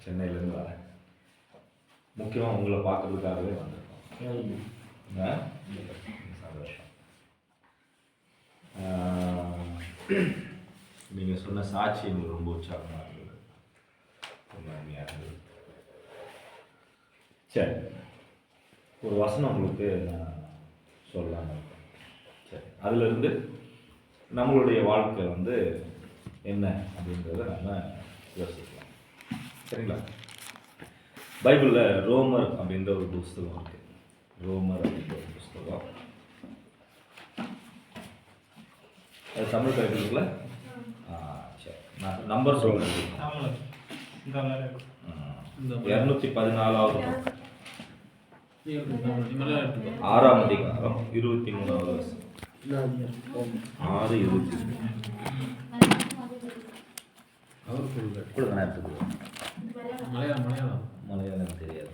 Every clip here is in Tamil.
சென்னையிலேருந்து வரேன். முக்கியமாக உங்களை பார்க்கறதுக்காகவே வந்திருக்கோம். சந்தோஷம். நீங்கள் சொன்ன சாட்சி எங்களுக்கு ரொம்ப உற்சாகமாக இருந்தது, ரொம்ப அருமையாக இருந்தது. சரி, ஒரு வசனம் உங்களுக்கு நான் சொல்லலாம்னு இருக்கேன். சரி, அதிலிருந்து நம்மளுடைய வாழ்க்கை வந்து என்ன அப்படின்றத நம்ம யோசிக்கலாம். சரிங்களா? பைபிளில் ரோமர் அப்படின்ற ஒரு புஸ்தகம் இருக்குது. ரோமர் அப்படின்ற ஒரு புஸ்தகம், அது தமிழ் பைபிளுக்குள்ள சரி, நான் நம்பர் சொல்கிறேன். 214வது 6ஆம் அதிகாரம் 23வது வருஷம். 6:23 மலையாளம் தெரியாது.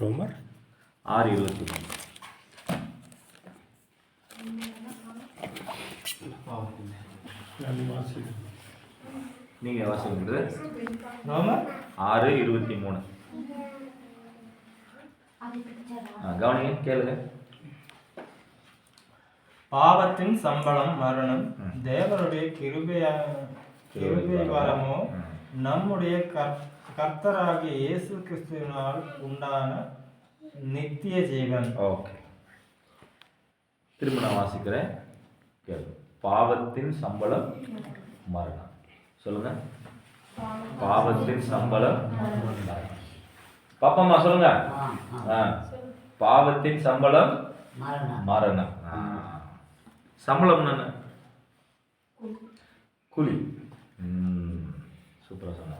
ரோமர் 6:23. நீங்க வாசிக்கிறது ரோமர் 6:23. கவனிங்க, கேளுங்க. பாவத்தின் சம்பளம் மரணம், தேவனுடைய கிருபை வரமோ நம்முடைய கர்த்தராகிய இயேசு கிறிஸ்துவினால் உண்டான நித்திய ஜீவன். ஓகே, திரும்ப நான் வாசிக்கிறேன், கேளு. பாவத்தின் சம்பளம் மரணம். சொல்லுங்க. பாவத்தின் சம்பளம் மரணம். பாப்பம்மா சொல்லுங்க. பாவத்தின் சம்பளம் மரணம். சம்பளம் என்ன? கூலி. சூப்பரா சொன்ன.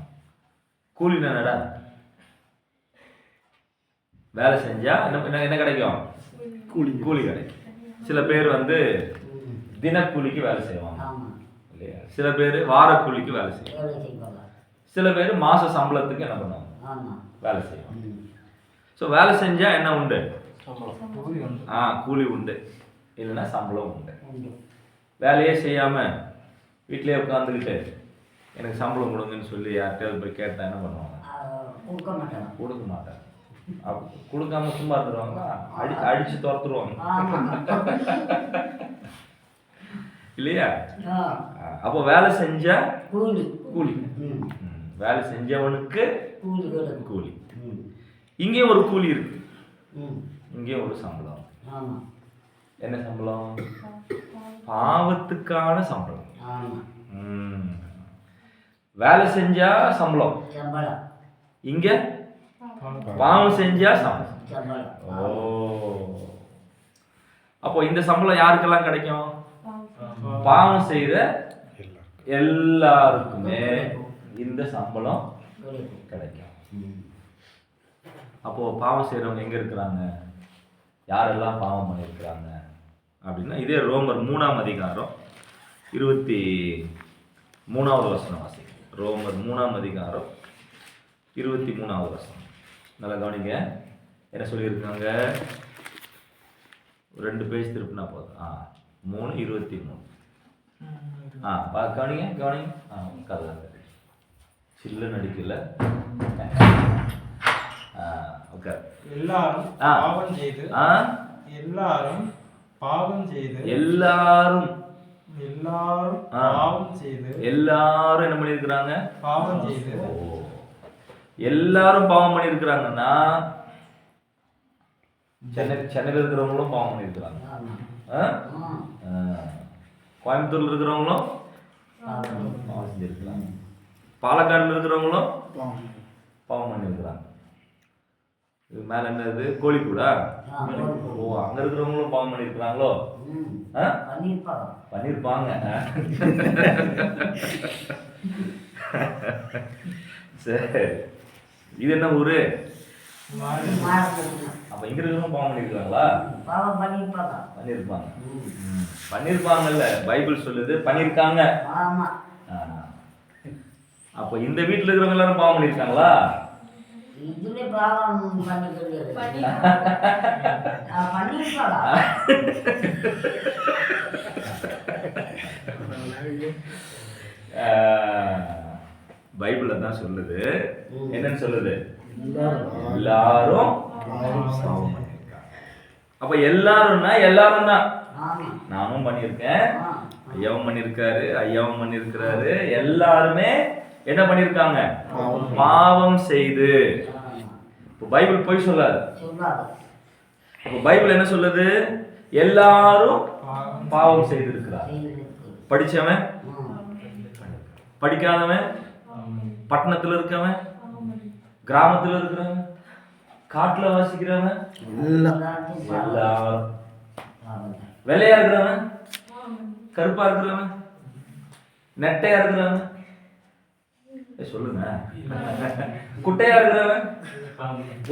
கூலி என்னடா? வேலை செஞ்சா என்ன கிடைக்கும்? கூலி கிடைக்கும். சில பேர் வந்து தினக்கூலிக்கு வேலை செய்வாங்க இல்லையா? சில பேர் வார கூலிக்கு வேலை செய்வாங்க. சில பேர் மாச சம்பளத்துக்கு என்ன பண்ணுவாங்க? வேலை செய்வாங்க. ஸோ வேலை செஞ்சா என்ன உண்டு? கூலி உண்டு, இல்லைன்னா சம்பளம் உண்டு. வேலையே செய்யாம வீட்டிலே உட்காந்துக்கிட்டு எனக்கு சம்பளம் கொடுங்கன்னு சொல்லி யார்கிட்ட போய் கேட்டா என்ன பண்ணுவாங்க? கொடுக்க மாட்டாங்க. கொடுக்காம சும்மா இருந்துருவாங்களா? அடிச்சு துரத்துருவாங்க இல்லையா? அப்போ வேலை செஞ்சா கூலி. வேலை செஞ்சவனுக்கு கூலி. இங்கேயும் ஒரு கூலி இருக்கு, இங்கேயும் ஒரு சம்பளம். என்ன சம்பளம்? பாவத்துக்கான சம்பளம். வேலை செஞ்சா சம்பளம், இங்க பாவம் செஞ்சா சம்பளம். ஓ, அப்போ இந்த சம்பளம் யாருக்கெல்லாம் கிடைக்கும்? பாவம் செய்யற எல்லாருக்குமே இந்த சம்பளம் கிடைக்கும். அப்போ பாவம் செய்யறவங்க எங்க இருக்கிறாங்க? யாரெல்லாம் பாவம் பண்ணியிருக்கிறாங்க அப்படின்னா, இதே ரோமர் 3ஆம் அதிகாரம் 23வது வசனம் வாசிக்கும். ரோமர் 3ஆம் அதிகாரம் 23வது வசனம். நல்லா கவனிங்க, என்ன சொல்லியிருக்காங்க? 2 பேஜ் திருப்பினா போதும். 3:23. கவனிங்க. கதை சில்லு நடிக்கல. எல்லாரும் பாவம் செய்து எல்லாரும் என்ன பண்ணிருக்கிறாங்க? பாவம் செய்து. எல்லாரும் பாவம் பண்ணிருக்கிறாங்கன்னா சென்னையில் இருக்கிறவங்களும் பாவம் பண்ணிருக்கிறாங்க, கோயம்புத்தூர்ல இருக்கிறவங்களும் பாவம் செஞ்சிருக்கிறாங்க, பாலக்காடுல இருக்கிறவங்களும் பாவம் பண்ணிருக்கிறாங்க. இது மேல என்னது? கோழிக்கூடா? ஓ, அங்க இருக்கிறவங்களும் பாவம் பண்ணிருக்கிறாங்களோ? பண்ணிருப்பாங்க. சரி, இது என்ன ஊரு? அப்ப இங்க இருக்கிறவங்க பாவம் பண்ணிருக்காங்களா? பண்ணிருப்பாங்கல்ல, பைபிள் சொல்லுது பண்ணிருக்காங்க. அப்ப இந்த வீட்டுல இருக்கிறவங்க எல்லாரும் பாவம் பண்ணிருக்காங்களா? பைபிள்ல தான் சொல்லுது. என்னன்னு சொல்லுது? எல்லாரும் பாவம் பண்ணியிருக்காங்க. அப்ப எல்லாரும்னா எல்லாரும் தான். நானும் பண்ணியிருக்கேன், ஐயாவும் பண்ணியிருக்காரு, ஐயாவும் பண்ணியிருக்கிறாரு. எல்லாருமே என்ன பண்ணியிருக்காங்க? பாவம் செய்து. இப்போ பைபிள் போய் சொல்லாது. இப்போ பைபிள் என்ன சொல்லுது? எல்லாரும் பாவம் செய்திருக்கிறார். படிச்சவன், படிக்காதவன், பட்டணத்துல இருக்கவன், கிராமத்துல இருக்கிறவன், காட்டுல வாசிக்கிறவன், எல்லாரும். வெள்ளையா இருக்கிறவன், கருப்பா இருக்கிறவன், நெட்டையா இருக்கிறவன், சொல்லுங்க, குட்டையா இருக்கிறவன்,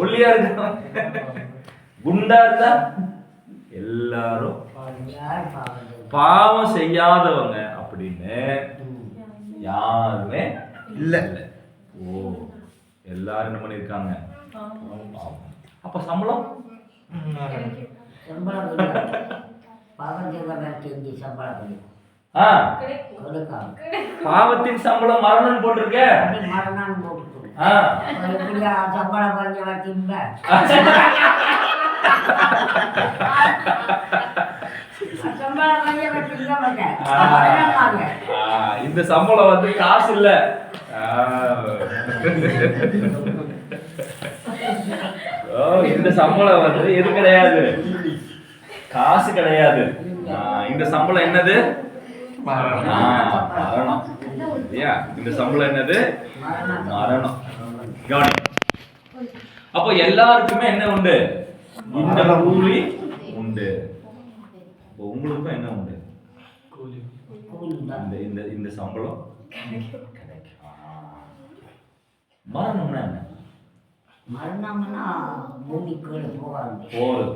ஒல்லியா இருக்கிறவன், குண்டா இருந்தா, எல்லாரும் பாவம் செய்யாதவங்க அப்படின்னு யாருமே இல்ல. ஓ, எல்லாரும் என்ன பண்ணிருக்காங்க? அப்ப சம்பளம் பாவத்தின் சம்பளம் மரணம் போட்டிருக்க. இந்த சம்பளம் வந்து காசு இல்ல. இந்த சம்பளம் வந்து எது கிடையாது, காசு கிடையாது. இந்த சம்பளம் என்னது? மரணம். இந்த சம்பளம் என்னது? மரணம். கவனி. அப்போ எல்லாருக்குமே என்ன உண்டு? இந்த கூலி உண்டு. உங்களுக்கும் என்ன உண்டு? இந்த சம்பளம் கிடைக்கும். மரணம்னா என்ன? மரணம்னா பூமிக்கு போறது.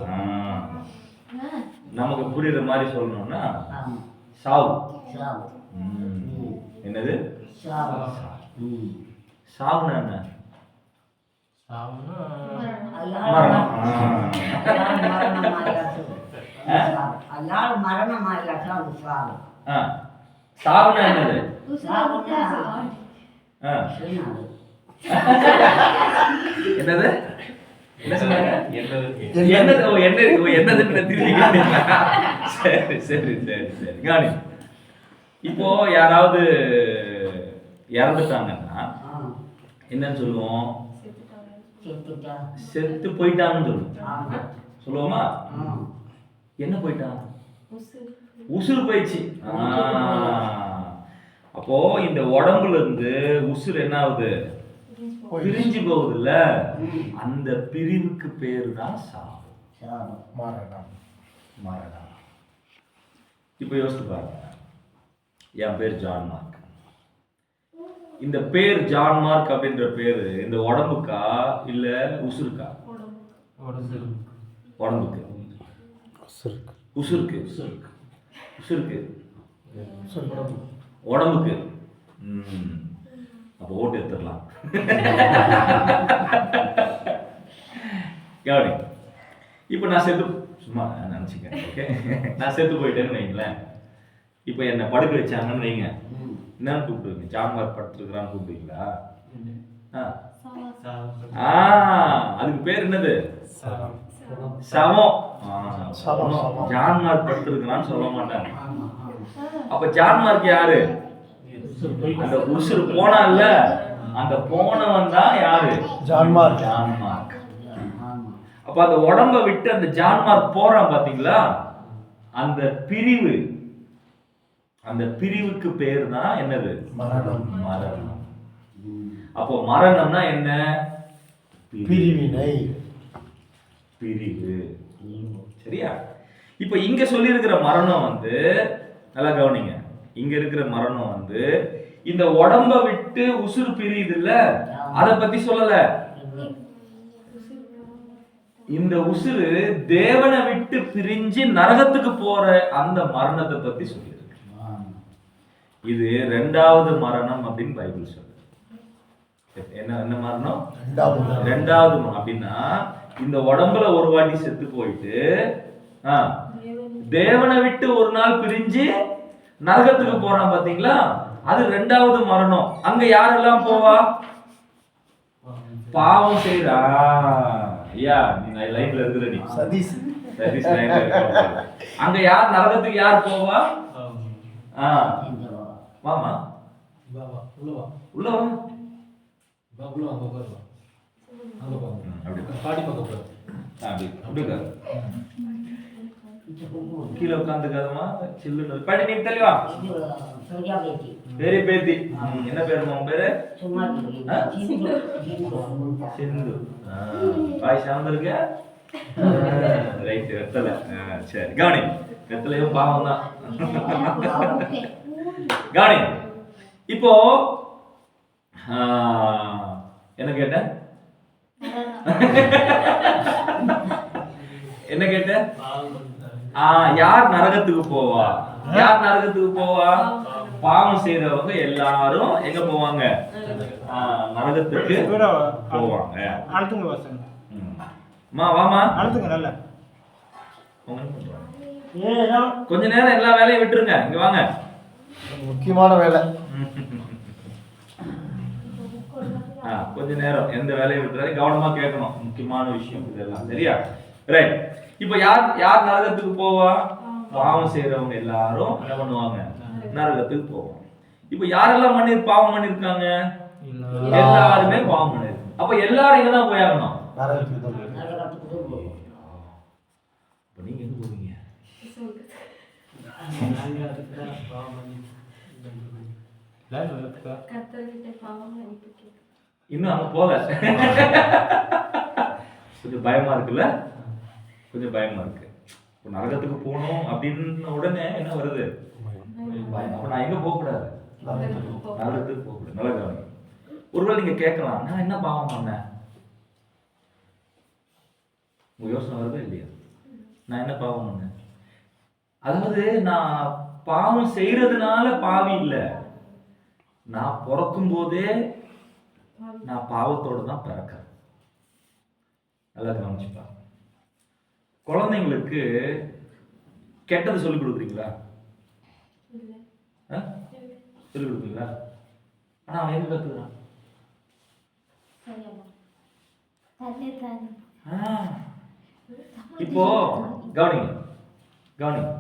நமக்கு புரியுற மாதிரி சொல்லணும்னா சாவு. என்னது? சாவுனா என்ன? சாவுனா என்னது? என்னது? என்ன சொன்னாங்க? காணி. இப்போ யாராவது இறந்துட்டாங்கன்னா என்னன்னு சொல்லுவோம்? செத்து போயிட்டாங்கன்னு சொல்லுவோம். சொல்லுவோமா? என்ன போயிட்டான்? உசுறு போயிடுச்சு. அப்போ இந்த உடம்புல இருந்து உசுறு என்ன ஆகுது? பிரிஞ்சு போகுதுல்ல. அந்த பிரிவுக்கு பேரு தான் சாவு, மரணம். மரணம். இப்ப யோசிச்சு பாருங்க. என் பேர் ஜான் மார்க். இந்த பேர் ஜான் மார்க் அப்படின்ற பேரு இந்த உடம்புக்கா இல்ல உசுருக்கா? உடம்புக்கு. உசுருக்கு. உசுருக்கு. உடம்புக்கு. அப்போ ஓட்டு எடுத்துடலாம். கவனி. இப்போ நான் செத்து, சும்மா நினச்சிக்க, ஓகே, நான் செத்து போயிட்டேன்னு வைங்களேன். இப்போ என்னை படுக்க வச்சாங்கன்னு வைங்க, என்னன்னு கூப்பிடுவீங்க? John mark படுத்துருக்குறான்னு கூப்பிடுவீங்களா? அதுக்கு பேர் என்னது? சவம். ஜான் மார்க் படுத்துருக்குறான்னு சொல்ல மாட்டாங்க. அப்ப ஜான் மார்க் யாரு? அந்த உசுறு போனா இல்ல, அந்த போனவன் தான் யாரு? John mark. John mark. அப்ப அந்த உடம்ப விட்டு அந்த ஜான் மார்க் போறான் பாத்தீங்களா? அந்த பிரிவு, அந்த பிரிவுக்கு பேர் தான் என்னது? மரணம். மரணம். அப்போ மரணம்னா என்ன? பிரிவினை, பிரிவு. சரியா? இப்ப இங்க சொல்லி இருக்கிற மரணம் வந்து, நல்லா கவனிங்க, இங்க இருக்கிற மரணம் வந்து இந்த உடம்ப விட்டு உசுறு பிரியுது இல்ல, அத பத்தி சொல்லல. இந்த உசுறு தேவனை விட்டு பிரிஞ்சு நரகத்துக்கு போற அந்த மரணத்தை பத்தி சொல்லியிருக்கு. இது ரெண்டாவது மரணம் அப்படின்னு பைபிள் சொல்லுது. என்ன என்ன மரணம்? ரெண்டாவது அப்படின்னா இந்த உடம்புல ஒரு வாட்டி செத்து போயிட்டு தேவனை விட்டு ஒரு நாள் பிரிஞ்சு நரகத்துக்கு போறான் பாத்தீங்களா, அது 2வது மரணம். அங்க யாரெல்லாம் போவா? பாவம் செய்றா. ஐயா நீ லைன்ல இருக்கிற நீ சதீஷ் லைன்ல இருக்க. அங்க யார் நரகத்துக்கு யார் போவா? வாமா உள்ள வா. கீழே உட்காந்துக்காதமா, சில்லுன்னு படி. நீ தெளிவா பேரு பேத்தி. என்ன பேருமா உன் பேரு? சிந்து. பாய் சார்ந்திருக்க. ரைட். வெத்தலை. சரி கவனி. வெத்தலையும் பாவம் தான். கவனி. இப்போ என்ன கேட்ட? என்ன கேட்ட? யார் நரகத்துக்கு போவா? யார் நரகத்துக்கு போவா? பாவம் செய்றவங்க எல்லாரும் எங்க போவாங்க? நரகத்துக்கு போவாங்க. அடுத்துங்க வாசங்க. வாமா அடுத்துங்க. நல்ல கொஞ்ச நேரம் எல்லா வேலையும் விட்டுருங்க, இங்க வாங்க. முக்கியமான வேலை. கொஞ்ச நேரம் எந்த வேலையை விட்டுறாரு, கவனமா கேட்கணும். முக்கியமான விஷயம் இதெல்லாம். சரியா? ரைட். இப்ப யார் நரகத்துக்கு போவா? பாவம் செய்யறவங்க எல்லாரும் என்ன பண்ணுவாங்க? நரகத்துக்கு போவாங்க. இப்ப யாரெல்லாம் பாவம் பண்ணிருக்காங்க? எல்லாருமே பாவம் பண்ணிருக்காங்க. அப்ப எல்லாரும் எங்கதான் போயாகணும்? நீங்க எங்க போவீங்க? இன்னும் அங்க போல. கொஞ்சம் பயமா இருக்குல்ல? கொஞ்சம் பயமா இருக்கு. நரகத்துக்கு போகணும் அப்படின்னு உடனே என்ன வருது? அப்ப நான் எங்க போக கூடாது? நரகத்துக்கு போக கூடாது. நல்ல கவனம். ஒருவேளை நீங்க கேட்கலாம், நான் என்ன பாவம் பண்ணேன்? உங்க யோசனை வருதா இல்லையா? நான் என்ன பாவம் பண்ணேன்? அதாவது நான் பாவம் செய்யறதுனால பாவி இல்லை. நான் பிறக்கும் போதே நான் பாவத்தோட தான் பிறக்கிறேன். நல்லா கவனிச்சுப்பா. குழந்தைங்களுக்கு கெட்டது சொல்லிக் கொடுக்குறீங்களா? சொல்லிக் கொடுக்குறீங்களா? ஆனா அவன் எங்க கத்துக்கிறான்? இப்போ கவனிங்க கவனிங்க.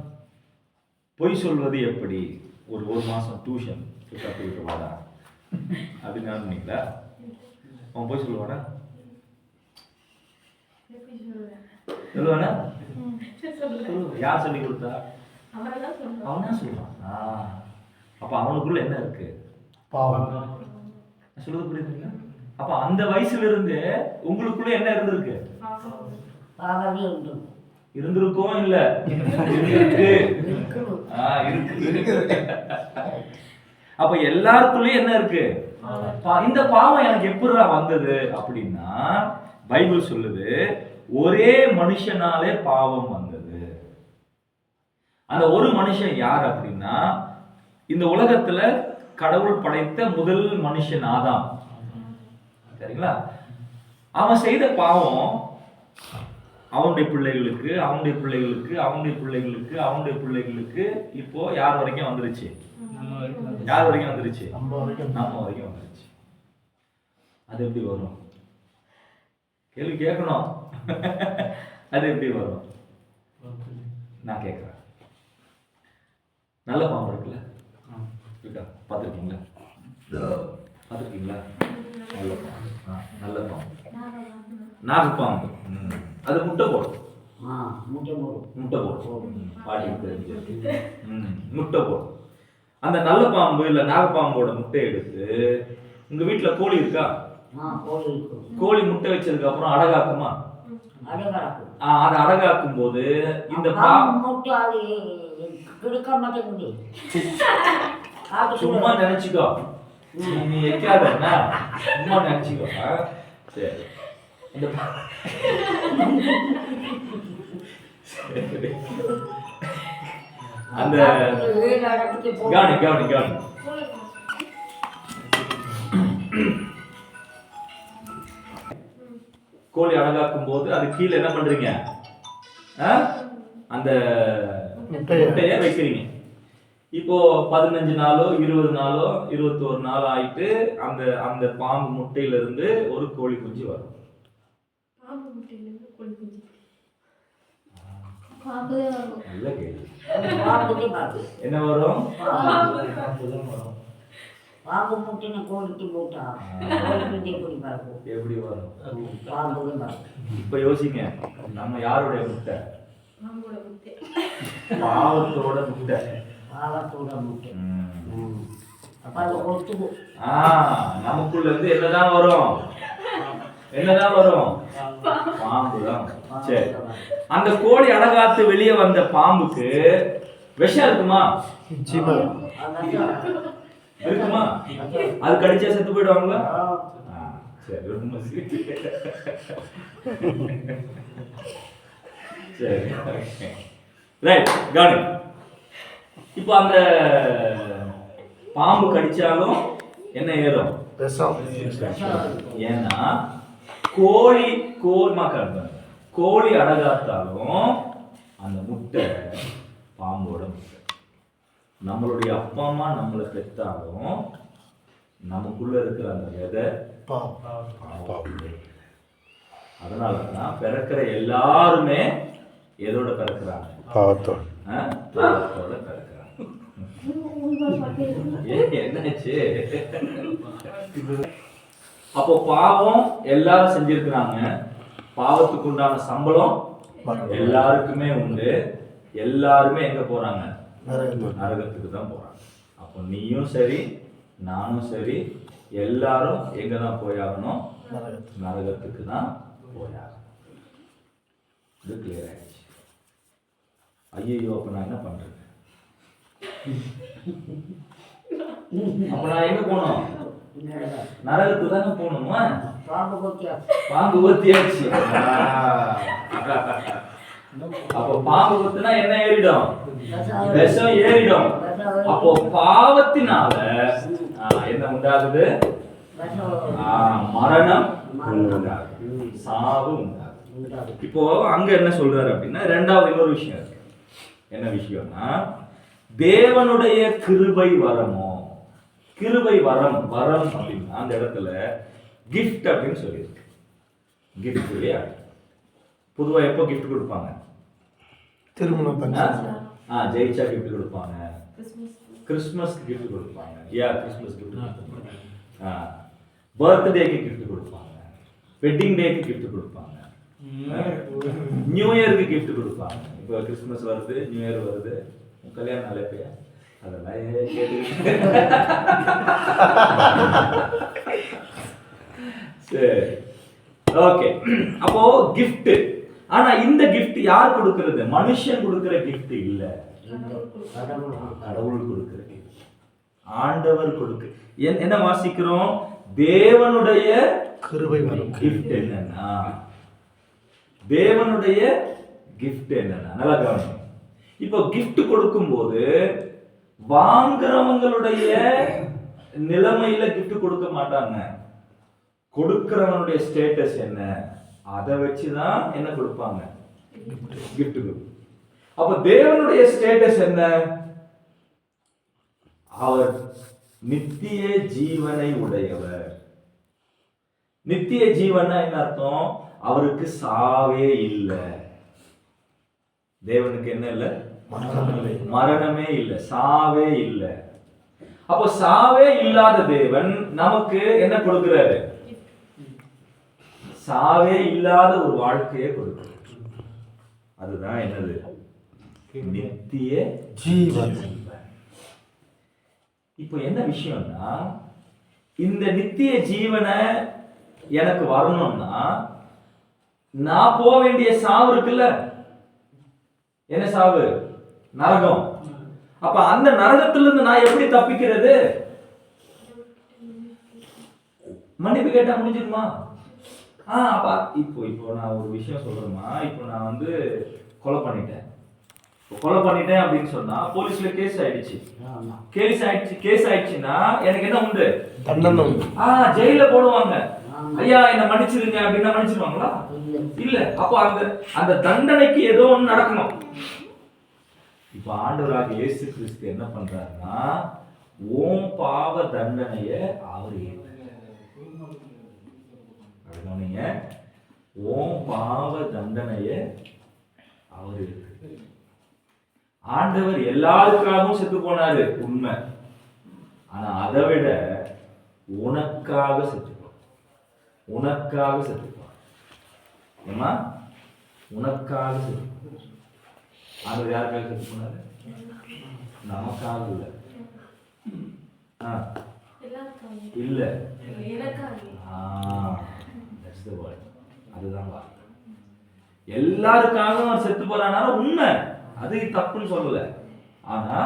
பொய் சொல்வது எப்படி? ஒரு மாசம் டியூஷன் கற்றுக்கிட்டு வாடா அப்படின்னு நினைக்கிறீங்களா? அவன் பொய் சொல்லுவானா? சொல்லுவானா? யார் சொல்லி கொடுத்தா? அவனா சொல்லுவான். அப்ப அவனுக்குள்ள என்ன இருக்கு? பாவம். சொல்றது புரியுதுங்களா? அப்ப அந்த வயசுல இருந்து உங்களுக்குள்ள என்ன இருந்திருக்கு? இருந்திருக்கோம் இல்ல இருக்கு. அப்ப எல்லாருக்குள்ளயும் என்ன இருக்கு? இந்த பாவம் எனக்கு எப்படிடா வந்தது அப்படின்னா, பைபிள் சொல்லுது ஒரே மனுஷனாலே பாவம் வந்தது. அந்த ஒரு மனுஷன் யார் அப்படின்னா, இந்த உலகத்துல கடவுள் படைத்த முதல் மனுஷன் ஆதாம். சரிங்களா? அவன் செய்த பாவம் அவனுடைய பிள்ளைகளுக்கு அவனுடைய பிள்ளைகளுக்கு அவனுடைய பிள்ளைகளுக்கு அவனுடைய பிள்ளைகளுக்கு இப்போ யார் வரைக்கும் வந்துருச்சு? யார் வரைக்கும் வந்துருச்சு? நம்ம வரைக்கும் வந்துருச்சு. அது எப்படி வரும்? கேள்வி கேட்கணும். அது எப்படி வரும்? நான் கேட்கிறேன். நல்ல பாம்பு இருக்குல்ல, பார்த்துருக்கீங்களா? பார்த்துருக்கீங்களா? நல்ல பாம்பு. நல்ல பாம்பு, நாகப்பாம்பு. அது முட்டை போடும். முட்டை போடும். பாட்டிக்கு தெரிஞ்சு முட்டை போடும். அந்த நல்ல பாம்பு இல்ல நாகப்பாம்போட முட்டை எடுத்து, உங்க வீட்டுல கோழி இருக்கா? கோழி முட்டை வச்சதுக்கு அப்புறம் அடகாக்குமா? அது அடகாக்கும் போது இந்த சும்மா நினைச்சுக்கோ, நீ வைக்காத, சும்மா நினைச்சுக்கோ. சரி, அந்த கவனி கவனி கவனி. கோழி அழகாக்கும் போது அது கீழே என்ன பண்றீங்க? அந்த முட்டைய வைக்கிறீங்க. இப்போ 15 நாளோ 20 நாளோ 21 நாள் ஆயிட்டு அந்த அந்த பாம்பு முட்டையில இருந்து ஒரு கோழி குஞ்சு வரும். நல்ல கேள்வி. என்ன வரும்? பாம்பு முட்டைன்னு கோழிக்கு போட்டா கோழி எப்படி பறக்கும்? எப்படி வரும்? பாம்பு பறக்கும். இப்ப யோசிங்க, நம்ம யாருடைய முட்டை? பாவத்தோட முட்டை. பாவத்தோட முட்டை. அப்ப அது கொத்துது. நமக்குள்ள இருந்து என்னதான் வரும்? என்னதான் வரும்? பாம்பு தான். சரி, அந்த கோழி அடகாத்து வெளியே வந்த பாம்புக்கு விஷம் இருக்குமா? இருக்குமா? அது கடிச்சா செத்து போயிடுவாங்களா? சரி, ரொம்ப சரி, ரைட், கவனி. இப்போ அந்த பாம்பு கடிச்சாலும் என்ன ஏறும்? ஏன்னா கோழி அடகாத்தாலும் அந்த முட்டை பாம்போட முட்டை. நம்மளுடைய அப்பா அம்மா நம்மளை பெற்றாலும் நமக்குள்ள இருக்கிற அந்த விதை அதனாலதான் பிறக்கிற எல்லாருமே எதோட பிறக்கிறாங்க? பாவத்தோட பிறக்கிறாங்க. என்னாச்சு? அப்போ பாவம் எல்லாரும் செஞ்சிருக்கிறாங்க. பாவத்துக்கு உண்டான சம்பளம் எல்லாருக்குமே உண்டு. எல்லாருமே எங்க போறாங்க? நரகத்துக்கு தான் போறாங்க. அப்போ நீயும் சரி நானும் சரி எல்லாரும் எங்க தான் போயாகணும்? நரகத்துக்கு தான் போயாகணும். இது கிளியர் ஆயிடுச்சு. ஐயோ, அப்ப நான் என்ன பண்றது? அப்ப நான் எங்க போனோம்? நரகத்துக்கு தானே போகணுமா? பாம்பு கொத்தியாச்சு. அப்போ பாம்பு கொத்துனா என்ன ஏறிடும்? விஷம் ஏறிடும். அப்போ பாவத்தினால என்ன உண்டாகுது? மரணம் உண்டாகுது, சாவு உண்டாகுது. இப்போ அங்க என்ன சொல்றாரு அப்படின்னா, ரெண்டாவது இன்னொரு விஷயம் இருக்கு. என்ன விஷயம்னா, தேவனுடைய கிருபை வரமோ, கிருபை வரம் அப்படின்னா அந்த இடத்துல கிஃப்ட் அப்படின்னு சொல்லியிருக்கு. கிஃப்ட் இல்லையா? பொதுவா எப்போ கிஃப்ட் கொடுப்பாங்க? திருமணம் ஜெயிச்சா கிஃப்ட் கொடுப்பாங்க, கிறிஸ்மஸ்க்கு கிஃப்ட் கொடுப்பாங்க, கிறிஸ்மஸ் கிஃப்ட் கொடுப்பாங்க, பர்த்டேக்கு கிஃப்ட் கொடுப்பாங்க, வெட்டிங் டேக்கு கிஃப்ட் கொடுப்பாங்க, நியூ இயருக்கு கிஃப்ட் கொடுப்பாங்க. இப்போ கிறிஸ்மஸ் வருது, நியூ இயர் வருது, கல்யாணம் அழைப்பையா அதெல்லாம் சரி, ஓகே. அப்போ கிஃப்ட். ஆனா இந்த கிஃப்ட் யார் கொடுக்கிறது? மனுஷன் கொடுக்கிற கிஃப்ட் இல்ல, கடவுள் கொடுக்கிற கிஃப்ட், ஆண்டவர் கொடுக்கு. என்ன வாசிக்கிறோம்? தேவனுடைய கிருபை வரும். கிஃப்ட் என்னன்னா, தேவனுடைய கிஃப்ட் என்னன்னா, நல்லா கவனிங்க. இப்போ கிஃப்ட் கொடுக்கும்போது வாங்குறவங்களுடைய நிலைமையில கிஃப்ட் கொடுக்க மாட்டாங்க. கொடுக்கிறவனுடைய ஸ்டேட்டஸ் என்ன, அதை வச்சுதான் என்ன கொடுப்பாங்க? கிஃப்ட். அப்ப தேவனுடைய ஸ்டேட்டஸ் என்ன? அவர் நித்திய ஜீவனை உடையவர். நித்திய ஜீவனா என்ன அர்த்தம்? அவருக்கு சாவே இல்லை. தேவனுக்கு என்ன இல்லை? மரணமே இல்லை, சாவே இல்லை. அப்போ சாவே இல்லாத தேவன் நமக்கு என்ன கொடுக்கிறாரு? சாவே இல்லாத ஒரு வாழ்க்கையை கொடுக்கிறார். அதுதான் என்னது? நித்திய ஜீவன். இப்போ என்ன விஷயம்னா, இந்த நித்திய ஜீவனை எனக்கு வரணும்னா நான் போக வேண்டிய சாவு இருக்குல்ல, என்ன சாவு? நரகம். அப்ப அந்த நரகத்திலிருந்து நான் எப்படி தப்பிக்கிறது? மன்னிப்பு கேட்டா முடிஞ்சிருமா? அப்ப இப்போ நான் ஒரு விஷயம் சொல்றேமா, இப்போ நான் வந்து கொலை பண்ணிட்டேன் அப்படின்னு சொன்னா போலீஸ்ல கேஸ் ஆயிடுச்சு. கேஸ் ஆயிடுச்சுன்னா எனக்கு என்ன உண்டு? தண்டனை உண்டு. ஜெயில போடுவாங்க. ஐயா என்ன மன்னிச்சிருங்க அப்படின்னா மன்னிச்சிருவாங்களா? இல்ல. அப்போ அந்த தண்டனைக்கு ஏதோ ஒண்ணு நடக்கணும். இப்ப ஆண்டவராக இயேசு கிறிஸ்து என்ன பண்றாருன்னா ஓம் பாவ தண்டனைய அவர் ஏற்றுக்கொண்டீங்க. ஓம் பாவ தண்டனைய அவர் ஏற்று. ஆண்டவர் எல்லாருக்காகவும் செத்து போனாரு உண்மை. ஆனா அதை விட உனக்காக செத்துப்பான். உனக்காக செத்துப்பான். ஏமா உனக்காக செத்து. ஆண்டவர் யாருக்காக செத்து போனாரு? நமக்காக இல்ல. இல்ல, அதுதான் வார்த்தை. எல்லாருக்காகவும் அவர் செத்து போறானா உண்மை, அது தப்புன்னு சொல்லல. ஆனா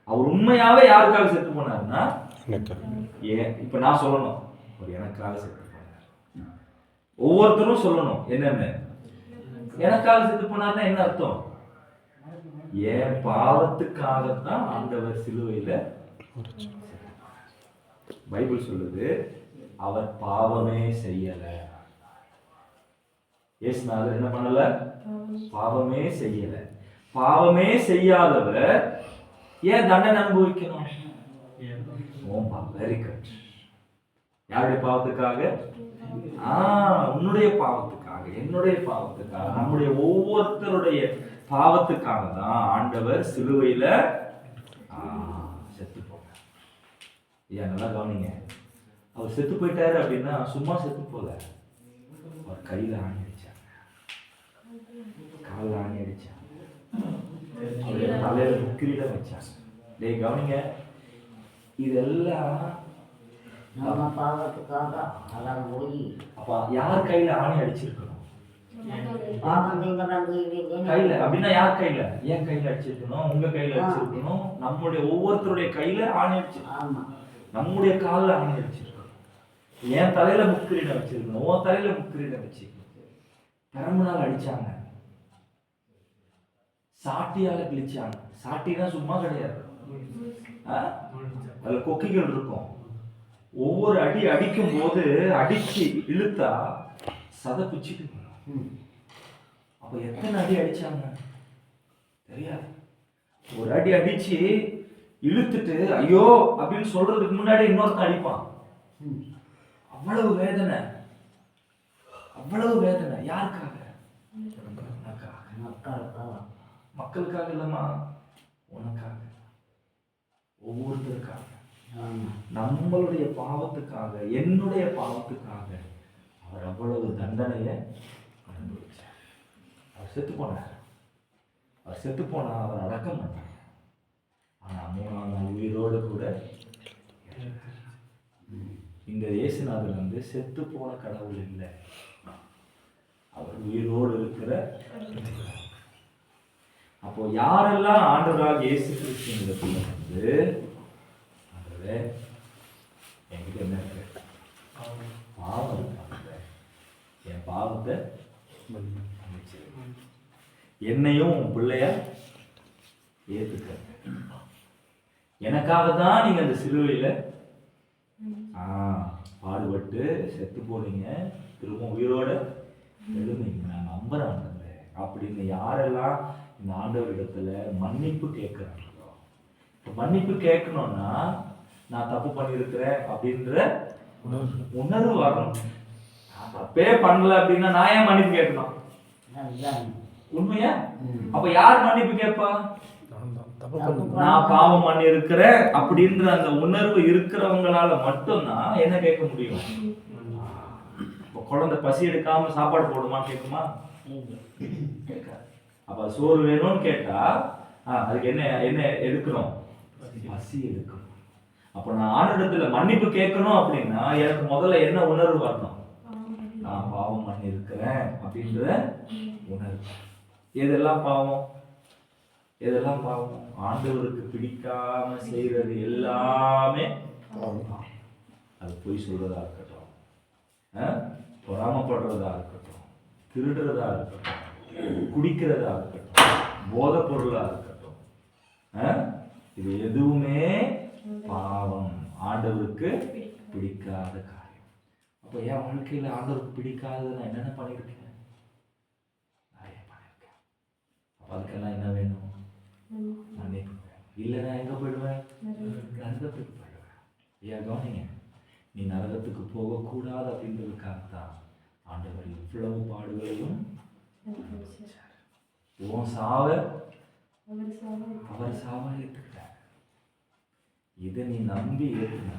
அவர் உண்மையாவே யாருக்காக செத்து போனாருன்னா ஏன் இப்ப நான் சொல்லணும், அவர் எனக்காக செத்து போனார். ஒவ்வொருத்தரும் சொல்லணும் என்னன்னு. எனக்காக செத்து போனார்னா என்ன அர்த்தம்? என் பாவத்துக்காகத்தான் ஆண்டவர் சிலுவையில. பைபிள் சொல்லுது அவர் பாவமே செய்யல. இயேசுநாதர் என்ன பண்ணல? பாவமே செய்யல. பாவமே செய்யாதவர் ஏன் தண்டனை அனுபவிக்கணும்? Very good. யாருடைய பாவத்துக்காக? உன்னுடைய பாவத்துக்காக, என்னுடைய பாவத்துக்காக, நம்முடைய ஒவ்வொருத்தருடைய பாவத்துக்காக தான் ஆண்டவர் சிலுவையில செத்து போனார். ஏன் நல்லா கவனிங்க. அவர் செத்து போயிட்டாரு அப்படின்னா சும்மா செத்து போல. அவர் கையில ஆணி அடிச்சாங்க, காலில் ஆணி அடிச்சாங்க, அவருடைய தலையில முக்கிரிடம் வச்சாங்க. டேய் கவனிங்க, இதெல்லாம் நம்ம பாவத்துக்காக அதான் போய். அப்ப யார் கையில ஆணி அடிச்சிருக்கணும்? கையில அப்படின்னா யார் கையில? ஏன் கையில அடிச்சிருக்கணும்? உங்க கையில அடிச்சிருக்கணும். நம்முடைய ஒவ்வொருத்தருடைய கையில ஆணி அடிச்சிருக்கணும். நம்முடைய காலில் ஆணி அடிச்சிருக்கணும். என் தலையில முக்கிரிடம் வச்சிருக்கணும். உன் தலையில முக்கிரிடம் வச்சிருக்கணும். பெரம்புனால அடிச்சாங்க, சாட்டியால கிழிச்சாங்க. சாட்டினா சும்மா கிடையாது, அதுல கொக்கிகள் இருக்கும். ஒவ்வொரு அடி அடிக்கும் போது அடிச்சு இழுத்தா சதை பிச்சுட்டு. அப்ப எத்தனை அடி அடிச்சாங்க தெரியாது. ஒரு அடி அடிச்சு இழுத்துட்டு ஐயோ அப்படின்னு சொல்றதுக்கு முன்னாடி இன்னொருத்தன் அடிப்பான். அவ்வளவு வேதனை, அவ்வளவு வேதனை. யாருக்காக? மக்களுக்காக இல்லம்மா, உனக்காக, ஒவ்வொருத்தருக்காக, நம்மளுடைய பாவத்துக்காக, என்னுடைய பாவத்துக்காக அவர் அவ்வளவு தண்டனையை அனுபவிச்சார். அவர் செத்து போனார். அவர் செத்து போனா அவர் அடக்கம் பண்ணார். ஆனா 3ஆம் நாள் உயிரோடு கூட. இந்த இயேசுநாதர் வந்து செத்து போன கடவுள் இல்லை, அவர் உயிரோடு இருக்கிற. அப்போ யாரெல்லாம் ஆண்டவராக இயேசு கிறிஸ்துவின் வந்து ஆண்டவரே என்கிட்ட என்ன இருக்கு? பாவம் இருக்காங்க, என் பாவத்தை என்னையும் உன் பிள்ளைய ஏத்துக்க. எனக்காக தான் நீங்க அந்த சிலுவையில பாடுபட்டு செத்து போனீங்க, திரும்ப உயிரோட எழுந்தீங்க, நான் நம்புறேன் அப்படின்னு யாரெல்லாம் இந்த ஆண்டவரிடத்துல மன்னிப்பு கேட்கிறாங்களோ. மன்னிப்பு கேட்கணும்னா நான் தப்பு பண்ணியிருக்கிறேன் அப்படின்ற உணர்வு வரணும். நான் தப்பே பண்ணல அப்படின்னா நான் ஏன் மன்னிப்பு கேட்கணும்? உண்மையா? அப்ப யார் மன்னிப்பு கேட்பா? நான் பாவம் பண்ணி இருக்கிறேன் அப்படின்ற அந்த உணர்வு இருக்கிறவங்களால மட்டும்தான் என்ன கேட்க முடியும். குழந்தை பசி எடுக்காம சாப்பாடு போடுமான்னு கேட்குமா? அப்ப சோறு வேணும்னு கேட்டா அதுக்கு என்ன என்ன எடுக்கணும்? பசி எடுக்கணும். அப்ப நான் ஆண்டவரிடத்துல மன்னிப்பு கேட்கணும் அப்படின்னா எனக்கு முதல்ல என்ன உணர்வு வரணும்? நான் பாவம் பண்ணி இருக்கிறேன் அப்படின்ற உணர்வு. எதெல்லாம் பாவம்? எதெல்லாம் பாவம்? ஆண்டவருக்கு பிடிக்காம செய்யறது எல்லாமே அது பொய் சொல்றதா இருக்கட்டும், பொறாமப்படுறதா இருக்கட்டும், திருடுறதா இருக்கட்டும், குடிக்கிறதா இருக்கட்டும், போதை பொருளா இருக்கட்டும், இது எதுவுமே பாவம், ஆண்டவருக்கு பிடிக்காத காரியம். அப்ப என் வாழ்க்கையில ஆண்டவருக்கு பிடிக்காதது நான் என்னென்ன பண்ணிருக்கேன்? நிறைய பண்ணிருக்கேன். அப்ப அதுக்கெல்லாம் என்ன வேணும்? மன்னிப்பு இல்லைன்னா எங்க போயிடுவேன்? நரகத்துக்கு போயிடுவேன். ஏன் கவனிங்க, நீ நரகத்துக்கு போகக்கூடாது அப்படின்றதுக்காகத்தான் ஆண்டவர் இவ்வளவு பாடுகளையும் உன் சாவ அவர் சாவ ஏற்றுக்கிட்டார். இதை நீ நம்பி ஏற்றுனா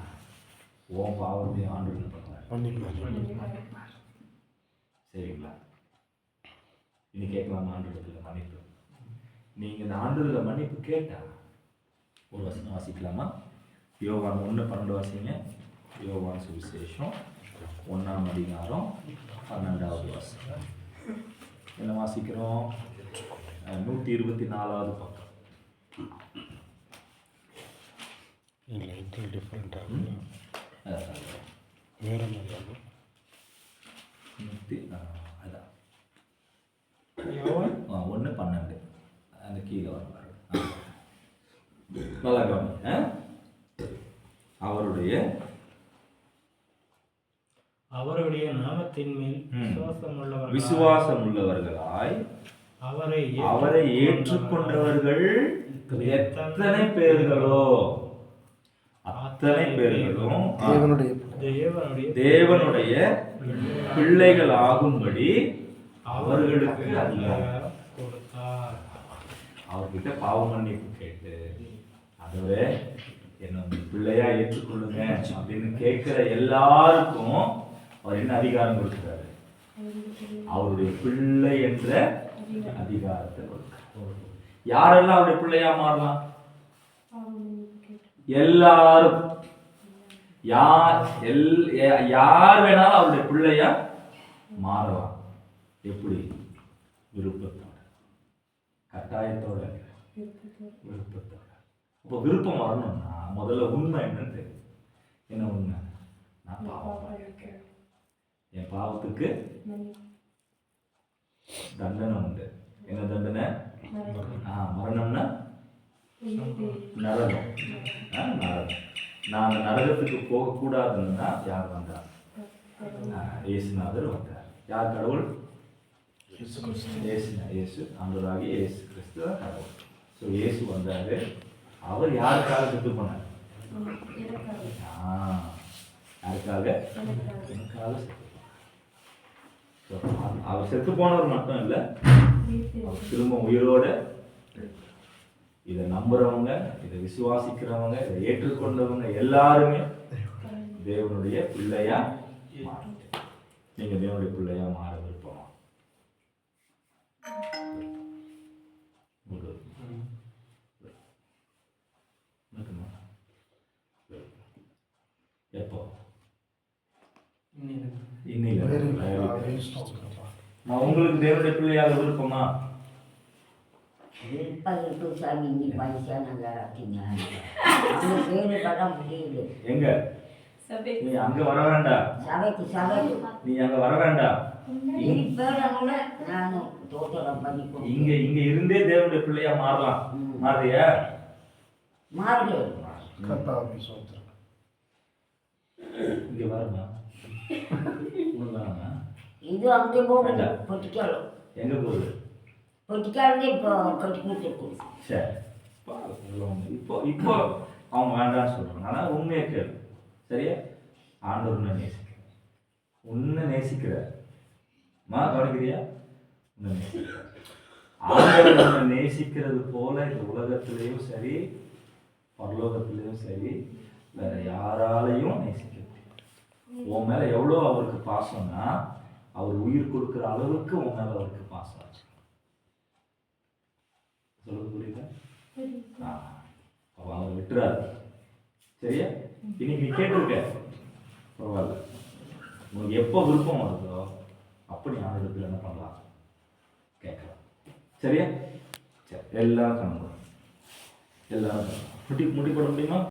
உன் பாவத்தை ஆண்டவர் பண்ணுவார். சரிங்களா? இனி கேட்கலாமா ஆண்டவரத்தில் மன்னிப்பு? நீங்க இந்த ஆண்டவரத்தில் மன்னிப்பு கேட்டா ஒரு வசனம் வாசிக்கலாமா? யோவான் 1:12 வாசிங்க. யோவான் சுவிசேஷம் 1ஆம் அதிகாரம் 12வது வசனம். என்ன வாசிக்கிறோம்? 124வது பக்கம். வேற மாதிரி அதான் யோவான் 1:12 அந்த கீழே வர நல்லா கவனிங்க. அவருடைய நாமத்தின் மேல் விசுவாசம் உள்ளவர்களாய் அவரை ஏற்றுக்கொண்டவர்கள் எத்தனை பேர்களோ அத்தனை பேர்களும் தேவனுடைய பிள்ளைகள் ஆகும்படி அவர்களுக்கு அதிகாரம் கொடுத்தார். அவர்கிட்ட பாவ மன்னிப்பு கேட்டு அதுவே என்ன பிள்ளையா ஏற்றுக்கொள்ளுங்க அப்படின்னு கேட்கிற எல்லாருக்கும் அவர் என்ன அதிகாரம் கொடுக்கிறாரு? அவருடைய பிள்ளை என்ற அதிகாரத்தை கொடுக்கிறார். யாரெல்லாம் அவருடைய பிள்ளையா மாறலாம்? எல்லாரும். யார் வேணாலும் அவருடைய பிள்ளையா மாறலாம். எப்படி? விருப்பத்தோட, கட்டாயத்தோட, விருப்பத்தோட. இப்போ விருப்பம் வரணும்னா முதல்ல உண்மை என்னன்னு தெரியும். என்ன உண்மை? நான் பாவம் பண்ணிருக்கேன், என் பாவத்துக்கு தண்டனை உண்டு. என்ன தண்டனை? மரணம்னா நரகம். நரகம். நான் அந்த நரகத்துக்கு போகக்கூடாதுன்னா யார் வந்தார்? இயேசுநாதர் வந்தார். யார் கடவுள்? இயேசு ஆண்டவராகிய இயேசு கிறிஸ்து கடவுள். ஸோ இயேசு வந்தாரு. அவர் யாருக்காக செத்து போனார்? யாருக்காக? எனக்காக செத்து. அவர் செத்து போனவர் மட்டும் இல்லை, அவர் திரும்ப உயிரோட இதை நம்புறவங்க, இதை விசுவாசிக்கிறவங்க, இதை ஏற்றுக்கொண்டவங்க எல்லாருமே தேவனுடைய பிள்ளையா மாற. நீங்க தேவனுடைய பிள்ளையா மாற விருப்பமா? எப்போ? உங்களுக்கு தேவனுடைய பிள்ளையாக விருப்பமா? எங்க? நீ அங்க வர வேண்டாம். நீ அங்க வர வேண்டாம். இங்க இங்க இருந்தே தேவனுடைய பிள்ளையா மாறலாம். மாறியா? இங்க வரமா? இது அங்கே போகுது. பொட்டிக்காலம் எங்க போகுது? பொட்டிக்காலே இப்போ கட்டி கொடுத்துருக்கோம். சரி, இப்போ இப்போ அவங்க வேண்டாம்னு சொல்றாங்க. ஆனால் உண்மையை கேளு. சரியா? ஆண்டவர் உன்னை நேசிக்கிற, உன்னை நேசிக்கிற கவனிக்கிறியா? உன்னை நேசிக்கிற ஆண்டவர் உன்னை நேசிக்கிறது போல இந்த உலகத்திலையும் சரி பரலோகத்திலையும் சரி வேற யாராலையும் நேசிக்க முடியாது. உன் மேல எவ்வளோ அவருக்கு பாசம்னா அவர் உயிர் கொடுக்குற அளவுக்கு உன் மேல அவருக்கு பாசம் ஆச்சு. சொல்றது புரியுதா? அப்ப அவர் விட்டுறாரு. சரியா? இன்னைக்கு நீ கேட்டிருக்க, பரவாயில்ல. உனக்கு எப்போ விருப்பம் வருதோ அப்படி ஆண்டவரத்தில் என்ன பண்ணலாம்? கேட்கலாம். சரியா? சரி, எல்லாரும் பண்ணணும். எல்லாரும் முடி போட முடியுமா?